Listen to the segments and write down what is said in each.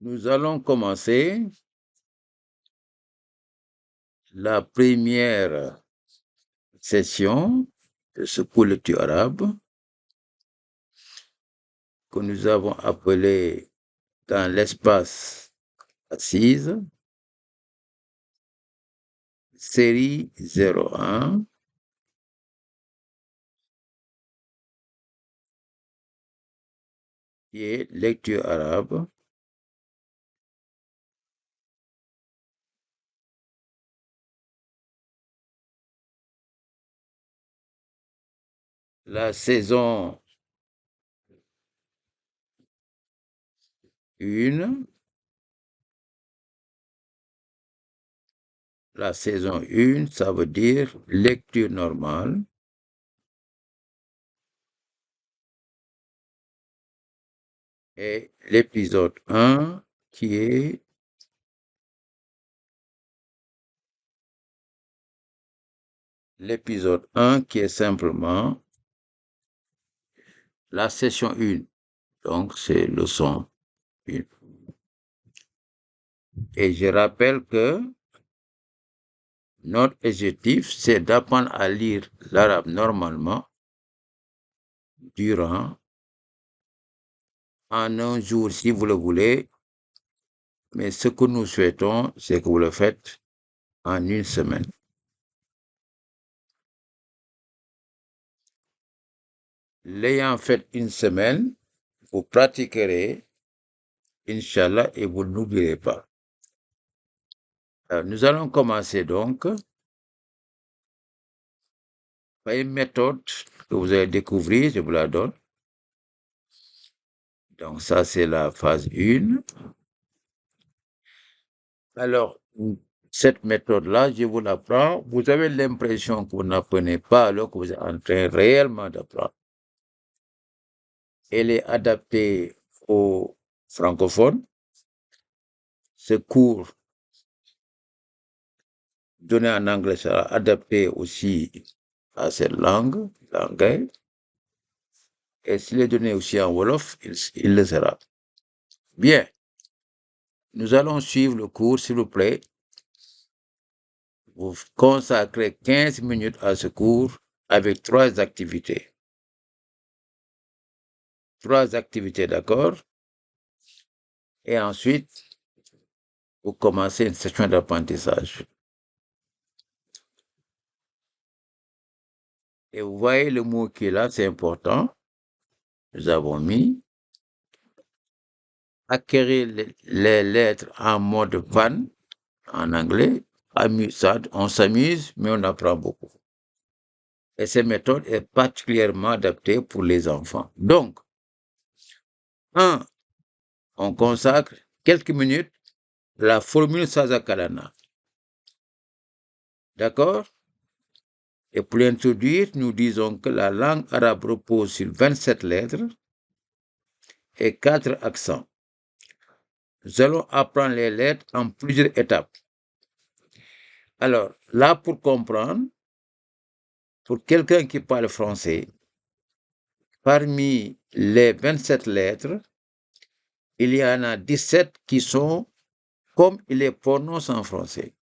Nous allons commencer la première session de ce cours lecture arabe que nous avons appelé dans l'espace assise, série 01, qui est lecture arabe. La saison 1, la saison 1, ça veut dire lecture normale. Et l'épisode 1 qui est simplement la session 1. Donc, c'est leçon 1. Et je rappelle que notre objectif, c'est d'apprendre à lire l'arabe normalement en un jour si vous le voulez, mais ce que nous souhaitons, c'est que vous le faites en une semaine. L'ayant fait une semaine, vous pratiquerez, Inch'Allah, et vous n'oublierez pas. Alors, nous allons commencer donc par une méthode que vous allez découvrir, je vous la donne. Donc, ça, c'est la phase 1. Alors, cette méthode-là, je vous l'apprends. Vous avez l'impression que vous n'apprenez pas alors que vous êtes en train réellement d'apprendre. Elle est adaptée aux francophones. Ce cours donné en anglais sera adapté aussi à cette langue, l'anglais. Et s'il est donné aussi en Wolof, il le sera. Bien. Nous allons suivre le cours, s'il vous plaît. Vous consacrez 15 minutes à ce cours avec 3 activités. 3 activités, d'accord? Et ensuite, vous commencez une session d'apprentissage. Et vous voyez le mot qui est là, c'est important. Nous avons mis acquérir les lettres en mode van, en anglais. On s'amuse, mais on apprend beaucoup. Et cette méthode est particulièrement adaptée pour les enfants. Donc, 1, on consacre quelques minutes à la formule Sazakalana. D'accord? Et pour l'introduire, nous disons que la langue arabe repose sur 27 lettres et 4 accents. Nous allons apprendre les lettres en plusieurs étapes. Alors, là, pour comprendre, pour quelqu'un qui parle français, parmi les 27 lettres, il y en a 17 qui sont comme il les prononce en français.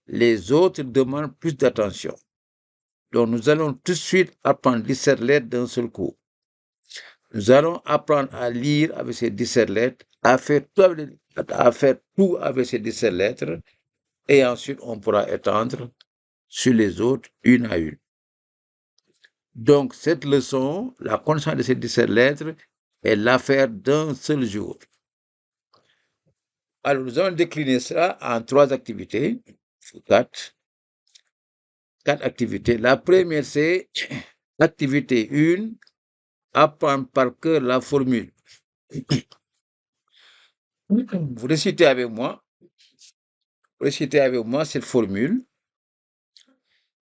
Les autres demandent plus d'attention. Donc, nous allons tout de suite apprendre 17 lettres d'un seul coup. Nous allons apprendre à lire avec ces 17 lettres, à faire tout avec ces 17 lettres, et ensuite on pourra étendre sur les autres une à une. Donc, cette leçon, la connaissance de ces 17 lettres, est l'affaire d'un seul jour. Alors, nous allons décliner ça en 3 activités, 4 activités. La première, c'est activité 1, apprendre par cœur la formule. Vous récitez avec moi cette formule.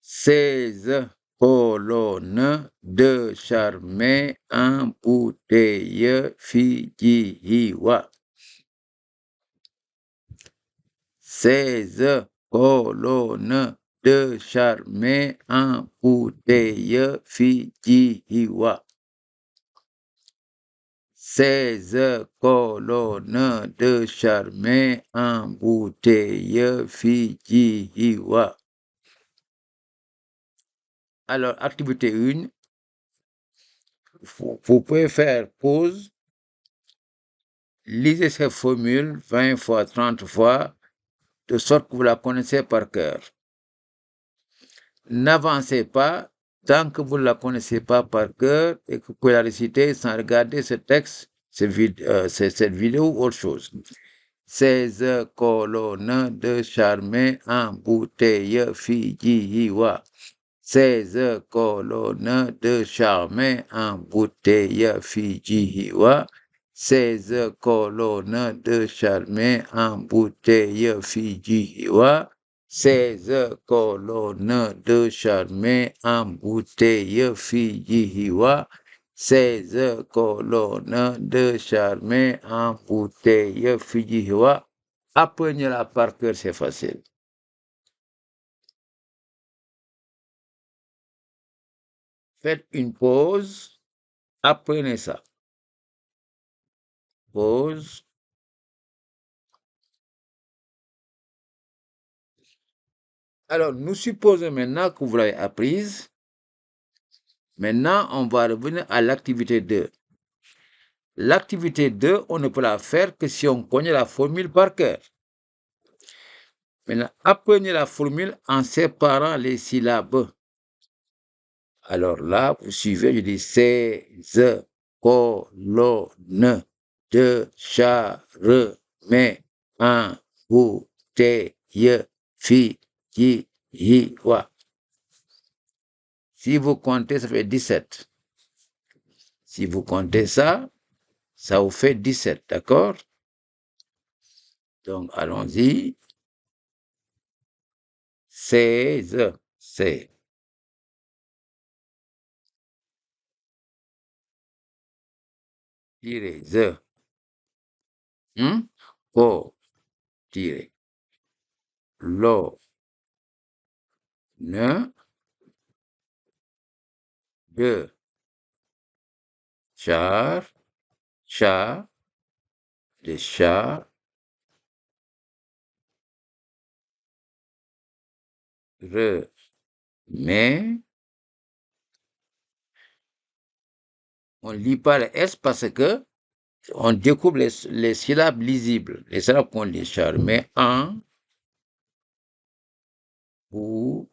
16 colonnes de charmé en bouteille Fijiwa. 16 colonnes de charmé en bouteille Fijiwa. 16 colonnes de charme en bouteille Fijiwa. Alors, activité 1, vous pouvez faire pause, lisez cette formule 20 fois, 30 fois, de sorte que vous la connaissez par cœur. N'avancez pas tant que vous ne la connaissez pas par cœur et que vous pouvez la réciter sans regarder ce texte, cette vidéo ou autre chose. 16 colonnes de charme en bouteille Fijiwa. 16 colonnes de charme en bouteille Fijiwa. 16 colonnes de charme en bouteille Fijiwa. 16 colonnes de charme en bouteille Fijiwa. 16 colonnes de charme en bouteille Fijiwa. Apprenez-la par cœur, c'est facile. Faites une pause, apprenez ça. Pause. Alors, nous supposons maintenant que vous l'avez apprise. Maintenant, on va revenir à l'activité 2. L'activité 2, on ne peut la faire que si on connaît la formule par cœur. Maintenant, apprenez la formule en séparant les syllabes. Alors là, vous suivez, je dis 16 colonnes de charme en bouteille Fijiwa. Si vous comptez, ça fait 17. Si vous comptez ça, ça vous fait 17, d'accord? Donc, allons-y. 16, c'est. Tirez, ze. O, tirez. Lo, ne, de, char, chat, de chat, re, mais, on ne lit pas le S parce que on découpe les syllabes lisibles. Les syllabes qu'on lit, char, mais en, ou,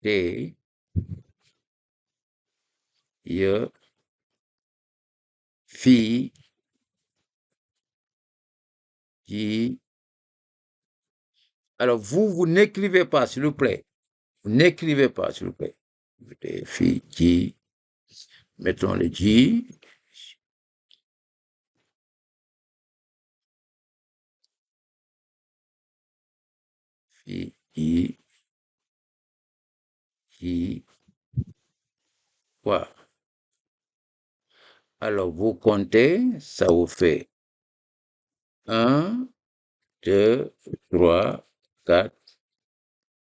te, ye, fi, ji. Alors, vous n'écrivez pas, s'il vous plaît. Vous n'écrivez pas, s'il vous plaît. Fi, ji. Mettons le ji. Fi, ji, quoi. Alors, vous comptez, ça vous fait 1, 2, 3, 4,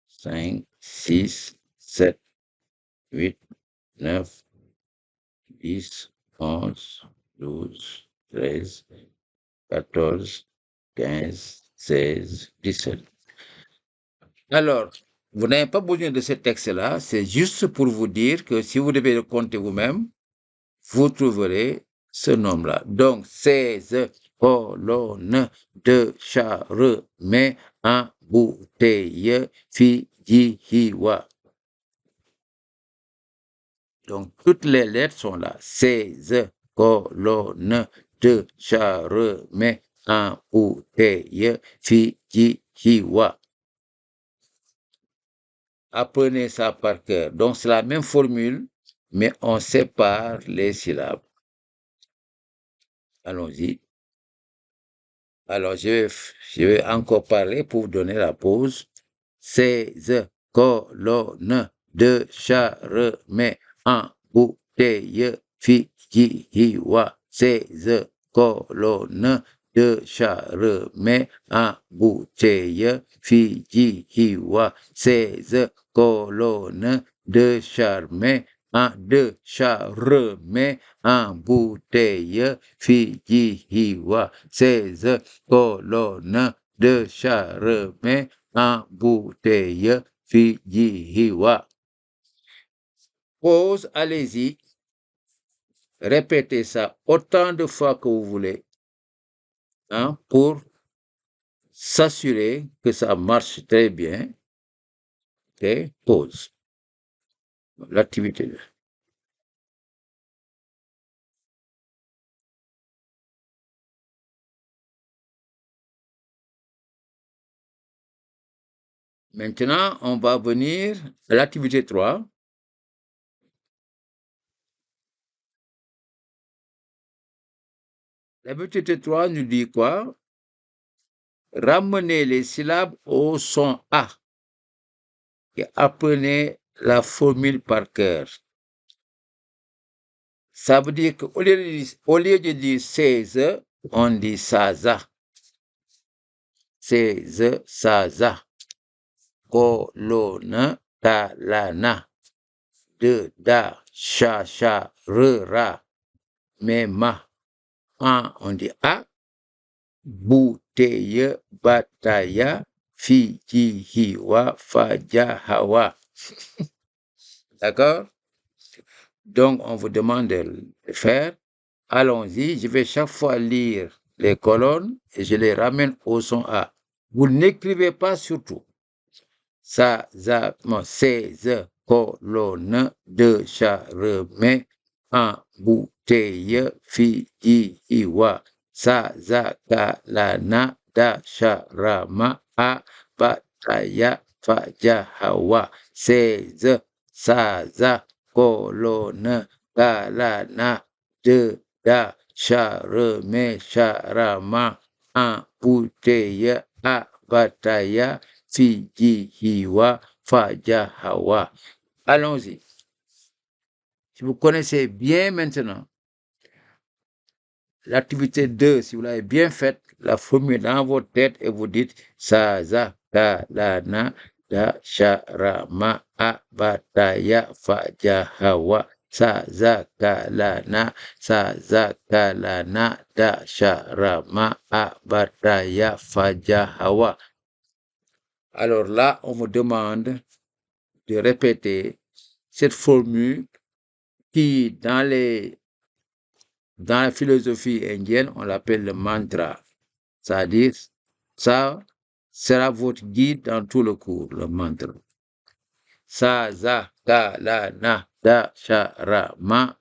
5, 6, 7, 8, 9, 10, 11, 12, 13, 14, 15, 16, 17. Alors, vous n'avez pas besoin de ce texte-là, c'est juste pour vous dire que si vous devez le compter vous-même, vous trouverez ce nombre-là. Donc, 16 colonnes de charme en bouteille Fijiwa. Donc, toutes les lettres sont là. 16 colonnes de charme en bouteille Fijiwa. Apprenez ça par cœur. Donc, c'est la même formule, mais on sépare les syllabes. Allons-y. Alors, je vais encore parler pour vous donner la pause. 16 colonnes de charme en bouteille Fijiwa. 16 colonnes de charme en bouteille Fijiwa. 16 colonnes de charme 1, 2, chat, remet, en bouteille, fille, hiwa, 16, colonne, 2, chat, remet, en bouteille, fille, hiwa. Pause, allez-y. Répétez ça autant de fois que vous voulez, hein, pour s'assurer que ça marche très bien. Ok, pause. L'activité 2. Maintenant, on va venir à l'activité 3. L'activité 3 nous dit quoi? Ramenez les syllabes au son A et apprenez la formule par cœur. Ça veut dire qu'au lieu de dire 16, on dit saza. 16, saza. Colonne, talana. 2, da, cha, cha, re, ra. Mais ma. 1, on dit A. Bouteille, bataya, fiji, hiwa, faja, hawa. D'accord? Donc, on vous demande de le faire. Allons-y, je vais chaque fois lire les colonnes et je les ramène au son A. Vous n'écrivez pas surtout. Ça, za, 16, colonne, 2, chat, remet, en bouteille, fiji, iwa, sa, za, ka, la, na, da, sha, rama, a, bataya, faja, hawa, 16, sa, za, colonne, ka, la, na, 2, da, sha, remet, sha, rama, en bouteille, a, bataya, fiji, hiwa, faja, hawa. Allons-y. Si vous connaissez bien maintenant l'activité 2, si vous l'avez bien faite, la formule dans votre tête et vous dites sa, za, ka, la, na, da, sha, ra, ma, a, bataya, faja, hawa, sa, za, ka, la, na, sa, za, ka, la, na, da, sha, ra, ma, a, bataya, faja, hawa. Alors là, on me demande de répéter cette formule qui, dans la philosophie indienne, on l'appelle le mantra. C'est-à-dire, ça sera votre guide dans tout le cours, le mantra. Sa, za, ka, la, na, da, sha, ra, ma,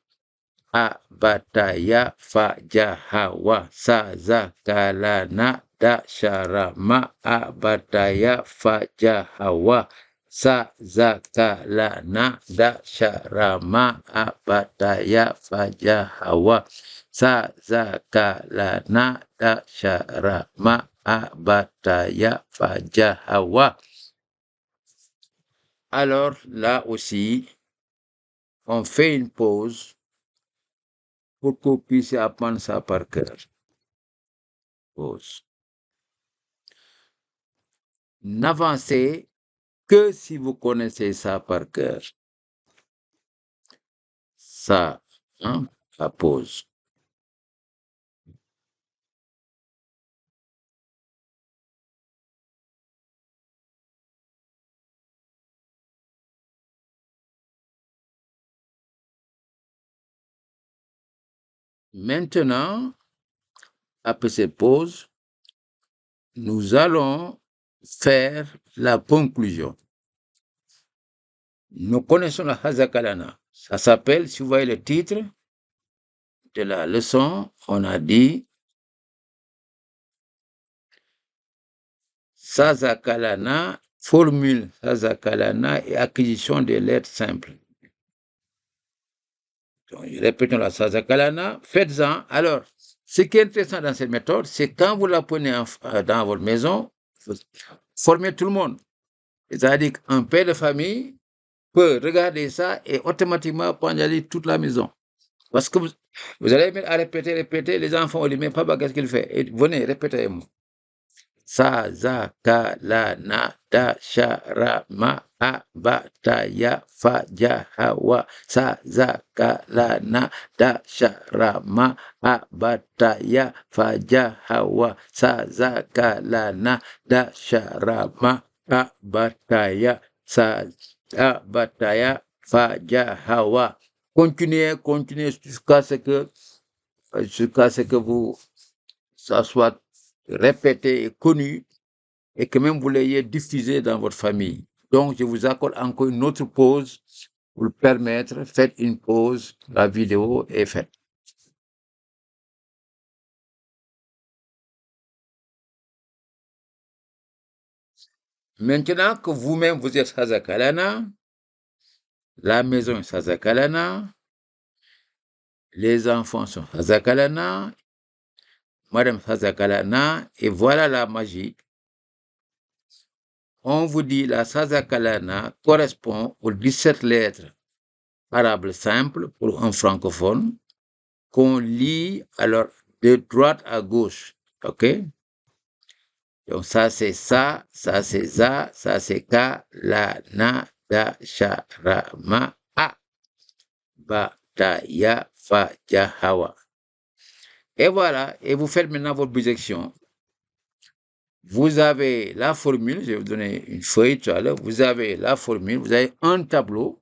a, bataya, fa, ja, hawa. Sa, za, ka, la, na, da, sha, ra, ma, a, bataya, fa, ja, hawa. Sa, za, ka, la, na, da, sha, ra, ma, a, bataya, fa, ja, hawa. Sa, za, ka, la, na, da, sha, ra, ma, a, bataya, fa, ja, hawa. Alors là aussi, on fait une pause pour que vous puissiez apprendre ça par cœur. Pause. N'avancez que si vous connaissez ça par cœur. Ça, hein, la pause. Maintenant, après cette pause, nous allons faire la conclusion. Nous connaissons la Hazakalana. Ça s'appelle, si vous voyez le titre de la leçon, on a dit Sazakalana, formule Sazakalana et acquisition des lettres simples. Donc, répétons la Sazakalana, faites-en. Alors, ce qui est intéressant dans cette méthode, c'est quand vous l'apprenez dans votre maison, formez tout le monde. C'est-à-dire qu'un père de famille peut regarder ça et automatiquement prendre à lire toute la maison. Parce que vous allez mettre à répéter, les enfants vont dire, mais papa, qu'est-ce qu'il fait? Et venez, répétez-moi. sa, za, ka, la, na, da, sha, ra, ma, a, ba, ta, ya, fa, ja, ha, wa, sa, za, ka, la, na, da, sha, ra, ma, a, ba, ta, ya, fa, ja, ha, wa, sa, za, ka, la, na, da, sha, ra, ma, a, ba, ta, ya, sa, a, ba, ta, ya, fa, ja, ha, wa. Continuez, continuez jusqu'à ce que vous, ça soit répété et connu et que même vous l'ayez diffusé dans votre famille. Donc, je vous accorde encore une autre pause pour le permettre. Faites une pause, la vidéo est faite. Maintenant que vous-même vous êtes Sazakalana, la maison est Sazakalana, les enfants sont Sazakalana, Madame Sazakalana, et voilà la magie. On vous dit la Sazakalana correspond aux 17 lettres arabes simples pour un francophone qu'on lit alors de droite à gauche. OK? Donc ça c'est ça c'est za, ça c'est ka, la, na, da, sha, ra, ma, a, ba, ta, ya, fa, ja, hawa. Et voilà, et vous faites maintenant votre bisection. Vous avez la formule, je vais vous donner une feuille tout à l'heure, vous avez la formule, vous avez un tableau,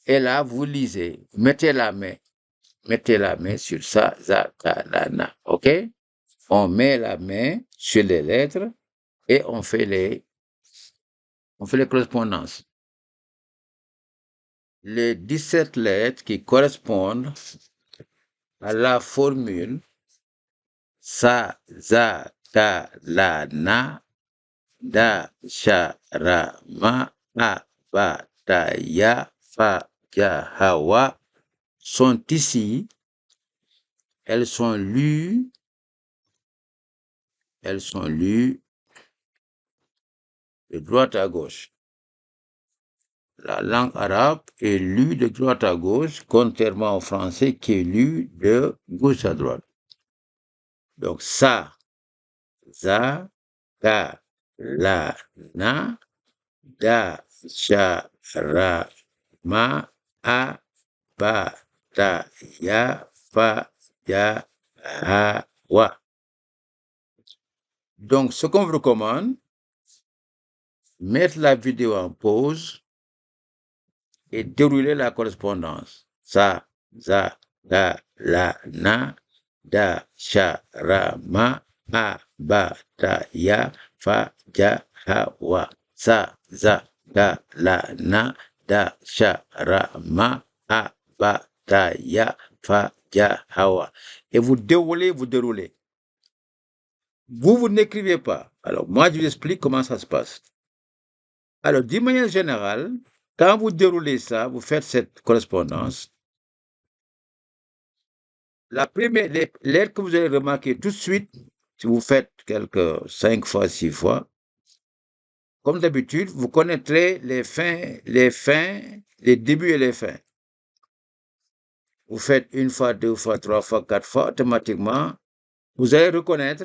et là vous lisez, mettez la main sur ça, za, ka, la, na, OK? On met la main sur les lettres et on fait les correspondances. Les 17 lettres qui correspondent à la formule sa, za, ka, la, na, da, sha, ra, ma, a, ba, ta, ya, fa, ja, ha, wa sont ici. Elles sont lues de droite à gauche. La langue arabe est lue de droite à gauche, contrairement au français qui est lu de gauche à droite. Donc, sa, za, ka, la, na, da, sha, ra, ma, a, ba, ta, ya, fa, ja, ha, wa. Donc, ce qu'on vous recommande, mettre la vidéo en pause et dérouler la correspondance. Sa, za, ka, la, na, da, sha, ra, ma, a, ba, ta, ya, fa, ja, ha, wa. Sa, za, ka, la, na, da, sha, ra, ma, a, ba, ta, ya, fa, ja, ha, wa. Et vous déroulez, vous déroulez. Vous n'écrivez pas. Alors, moi, je vous explique comment ça se passe. Alors, d'une manière générale, quand vous déroulez ça, vous faites cette correspondance. La première lettre que vous allez remarquer tout de suite, si vous faites quelques 5 fois, 6 fois, comme d'habitude, vous connaîtrez les débuts et les fins. Vous faites une fois, 2 fois, 3 fois, 4 fois, automatiquement, vous allez reconnaître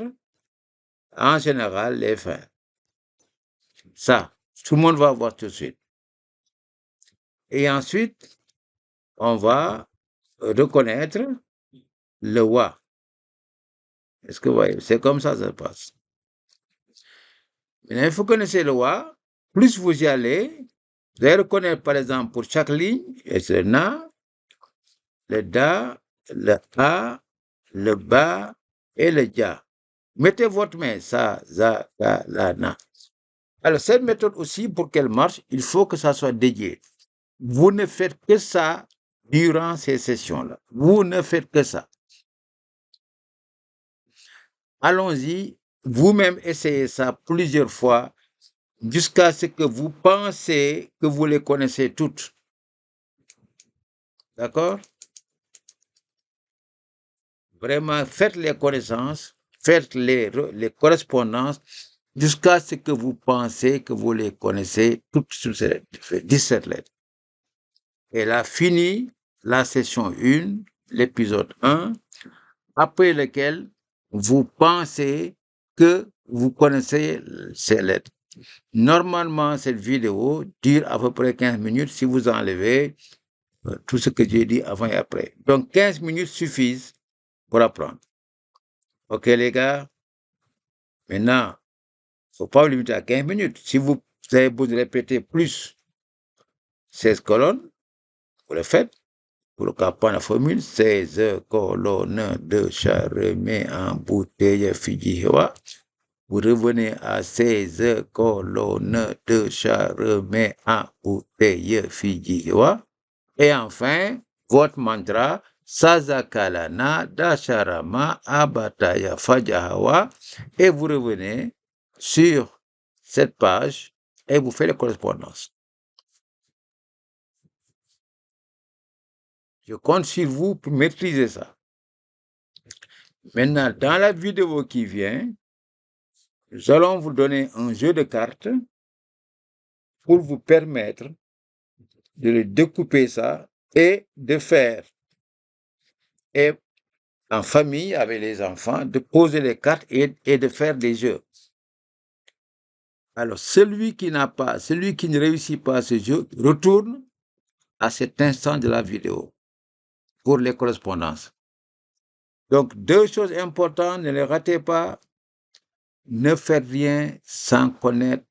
en général les fins. Ça, tout le monde va voir tout de suite. Et ensuite, on va reconnaître le wa. Est-ce que vous voyez? C'est comme ça que ça se passe. Maintenant, il faut connaître le wa. Plus vous y allez, vous allez reconnaître par exemple pour chaque ligne, c'est le na, le da, le a, le ba et le ja. Mettez votre main, sa, za, ka, la, na. Alors, cette méthode aussi, pour qu'elle marche, il faut que ça soit dédié. Vous ne faites que ça durant ces sessions-là. Vous ne faites que ça. Allons-y, vous-même essayez ça plusieurs fois jusqu'à ce que vous pensez que vous les connaissez toutes. D'accord? Vraiment, faites les connaissances, faites les correspondances jusqu'à ce que vous pensez que vous les connaissez toutes sur ces 17 lettres. Et là, fini la session 1, l'épisode 1, après lequel vous pensez que vous connaissez ces lettres. Normalement, cette vidéo dure à peu près 15 minutes si vous enlevez tout ce que j'ai dit avant et après. Donc, 15 minutes suffisent pour apprendre. OK, les gars? Maintenant, il ne faut pas vous limiter à 15 minutes. Si vous avez besoin de répéter plus 16 colonnes, vous le faites. Pour le cas, la formule 16 colonnes de charme en bouteille Fidjiwa. Vous revenez à 16 colonnes de charme en bouteille Fidjiwa. Et enfin, votre mantra, Sazakalana Dasharama Abataya Fajahawa. Et vous revenez sur cette page et vous faites les correspondances. Je compte sur vous pour maîtriser ça. Maintenant, dans la vidéo qui vient, nous allons vous donner un jeu de cartes pour vous permettre de découper ça et de faire, et en famille avec les enfants, de poser les cartes et de faire des jeux. Alors, celui qui ne réussit pas ce jeu, retourne à cet instant de la vidéo pour les correspondances. Donc, 2 choses importantes, ne les ratez pas. Ne faites rien sans connaître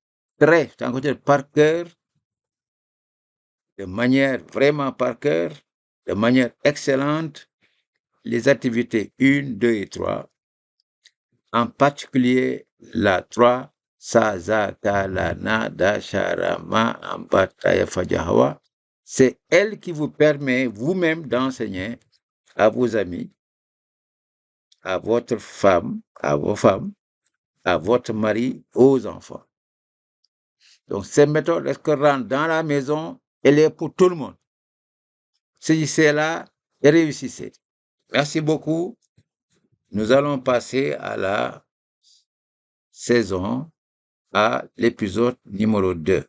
par cœur, de manière vraiment par cœur, de manière excellente, les activités 1, 2 et 3, en particulier la 3, Sazakalana Dasharama Ambataya Fajahawa. C'est elle qui vous permet vous-même d'enseigner à vos amis, à votre femme, à vos femmes, à votre mari, aux enfants. Donc, cette méthode, lorsque rentre dans la maison, elle est pour tout le monde. Saisissez-la et réussissez. Merci beaucoup. Nous allons passer à la saison, à l'épisode numéro 2.